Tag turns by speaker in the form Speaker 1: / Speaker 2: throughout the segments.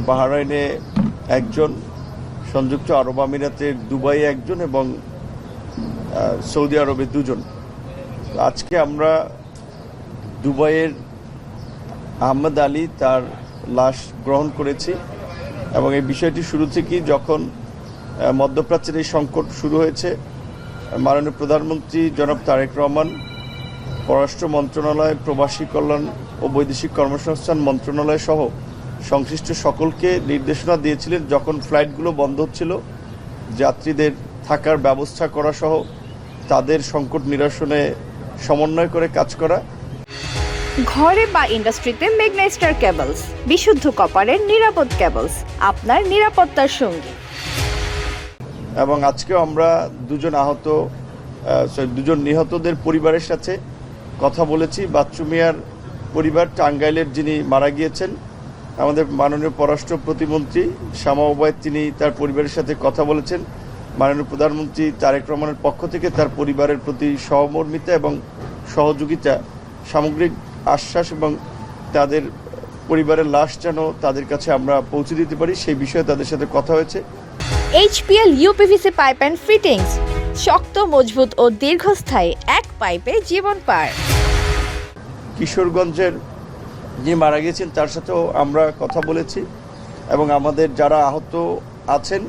Speaker 1: বাহরাইনে একজন, সংযুক্ত আরব আমিরাতের দুবাইয়ে একজন এবং সৌদি আরবে দুজন। আজকে আমরা দুবাইয়ের আহমদ আলী তার লাশ গ্রহণ করেছি এবং এই বিষয়টি শুরু থেকেই যখন মধ্যপ্রাচ্যের এই সংকট শুরু হয়েছে, মাননীয় প্রধানমন্ত্রী জনাব তারেক রহমান, পররাষ্ট্র মন্ত্রণালয়, প্রবাসী কল্যাণ ও বৈদেশিক কর্মসংস্থান মন্ত্রণালয় সহ সংশ্লিষ্ট সকলকে নির্দেশনা দিয়েছিলেন যখন ফ্লাইটগুলো বন্ধ হচ্ছিল যাত্রীদের থাকার ব্যবস্থা করা সহ তাদের সংকট নিরসনে সমন্বয় করে কাজ করা।
Speaker 2: ঘরে বা ইন্ডাস্ট্রিতে মেঘনা স্টার কেবলস, বিশুদ্ধ কপারের নিরাপদ কেবলস, আপনার নিরাপত্তার সঙ্গী।
Speaker 1: এবং আজকেও আমরা দুজন নিহতদের পরিবারের সাথে কথা বলেছি। বাচ্চু মিয়ার পরিবার, টাঙ্গাইলের যিনি মারা গিয়েছেন, আমাদের মাননীয় পররাষ্ট্র প্রতিমন্ত্রী শামা ওবায়দ, তিনি তার পরিবারের সাথে কথা বলেছেন। মাননীয় প্রধানমন্ত্রী তারেক রহমানের পক্ষ থেকে তার পরিবারের প্রতি সহমর্মিতা এবং সহযোগিতা, সামগ্রিক আশ্বাস এবং তাদের পরিবারের লাশ যেন তাদের কাছে আমরা পৌঁছে দিতে পারি সেই বিষয়ে তাদের সাথে কথা হয়েছে।
Speaker 2: HPL uPVC pipe and fittings, শক্ত, মজবুত ও দীর্ঘস্থায়ী, এক পাইপে জীবন পার।
Speaker 1: কিশোরগঞ্জের যিনি মারা গিয়েছেন তার সাথেও আমরা কথা বলেছি এবং আমাদের যারা আহত আছেন,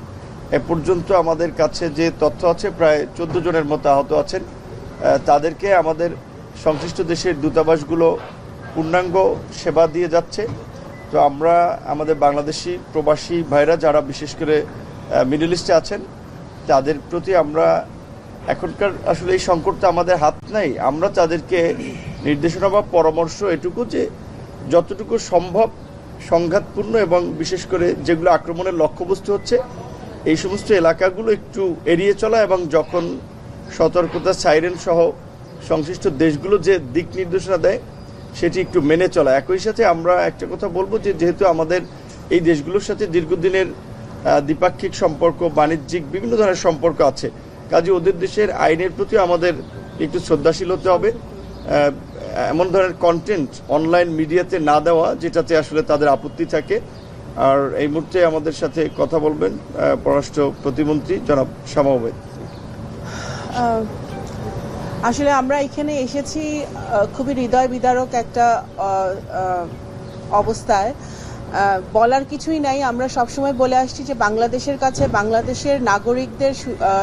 Speaker 1: এ পর্যন্ত আমাদের কাছে যে তথ্য আছে প্রায় 14 জনের মতো আহত আছেন। তাদেরকে আমাদের সংশ্লিষ্ট দেশের দূতাবাসগুলো পূর্ণাঙ্গ সেবা দিয়ে যাচ্ছে। তো আমরা আমাদের বাংলাদেশি প্রবাসী ভাইরা যারা বিশেষ করে মিডল ইস্টে আছেন, তাদের প্রতি আমরা এখনকার আসলে এই সংকটটা আমাদের হাত নাই, আমরা তাদেরকে নির্দেশনা বা পরামর্শ এটুকু যে যতটুকু সম্ভব সংঘাতপূর্ণ এবং বিশেষ করে যেগুলো আক্রমণের লক্ষ্যবস্তু হচ্ছে এই সমস্ত এলাকাগুলো একটু এড়িয়ে চলা এবং যখন সতর্কতা সাইরেন সহ সংশ্লিষ্ট দেশগুলো যে দিক নির্দেশনা দেয় সেটি একটু মেনে চলা। একই সাথে আমরা একটা কথা বলবো যে যেহেতু আমাদের এই দেশগুলোর সাথে দীর্ঘদিনের দ্বিপাক্ষিক সম্পর্ক, বাণিজ্যিক বিভিন্ন ধরনের সম্পর্ক আছে, কাজে ওদের দেশের আইনের প্রতি আমাদের একটু শ্রদ্ধাশীল হতে হবে। এমন ধরনের কন্টেন্ট অনলাইন মিডিয়াতে না দেওয়া যেটাতে আসলে তাদের আপত্তি থাকে। আর এই মুহূর্তে আমাদের সাথে কথা বলবেন পররাষ্ট্র প্রতিমন্ত্রী জনাব শামা ওবায়দ।
Speaker 3: আসলে আমরা এখানে এসেছি খুবই হৃদয় বিদারক একটা অবস্থায়, বলার কিছুই নাই। আমরা সবসময় বলে আসছি যে বাংলাদেশের কাছে বাংলাদেশের নাগরিকদের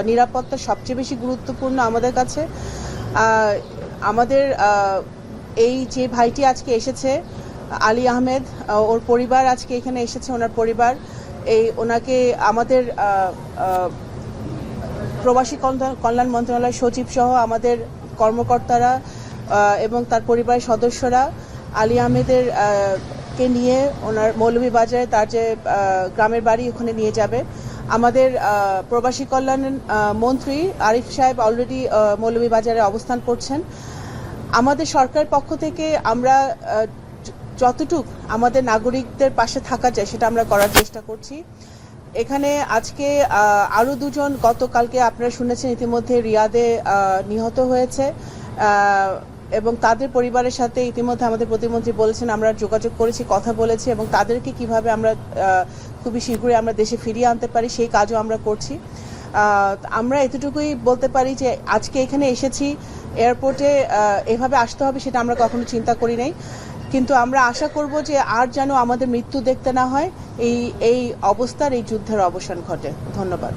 Speaker 3: নিরাপত্তা সবচেয়ে বেশি গুরুত্বপূর্ণ আমাদের কাছে। আমাদের এই যে ভাইটি আজকে এসেছে, আলী আহমেদ, ওর পরিবার আজকে এখানে এসেছে, ওনার পরিবার, ওনাকে আমাদের প্রবাসী কল্যাণ মন্ত্রণালয় সচিব সহ আমাদের কর্মকর্তারা এবং তার পরিবারের সদস্যরা আলী আহমেদের কে নিয়ে ওনার মৌলভীবাজারে তার যে গ্রামের বাড়ি ওখানে নিয়ে যাবে। আমাদের প্রবাসী কল্যাণ মন্ত্রী আরিফ সাহেব অলরেডি মৌলভীবাজারে অবস্থান করছেন। আমাদের সরকারের পক্ষ থেকে আমরা যতটুক আমাদের নাগরিকদের পাশে থাকা যায় সেটা আমরা করার চেষ্টা করছি। এখানে আজকে আরও দুজন গতকালকে আপনারা শুনেছেন ইতিমধ্যে রিয়াদে নিহত হয়েছে এবং তাদের পরিবারের সাথে ইতিমধ্যে আমাদের প্রতিমন্ত্রী বলেছেন আমরা যোগাযোগ করেছি, কথা বলেছি এবং তাদেরকে কিভাবে আমরা খুবই শীঘ্রই আমরা দেশে ফিরিয়ে আনতে পারি সেই কাজও আমরা করছি। আমরা এতটুকুই বলতে পারি যে আজকে এখানে এসেছি, এয়ারপোর্টে এভাবে আসতে হবে সেটা আমরা কখনো চিন্তা করি নাই, কিন্তু আমরা আশা করব যে আর যেন আমাদের মৃত্যু দেখতে না হয়, এই অবস্থার এই যুদ্ধের অবসান ঘটে। ধন্যবাদ।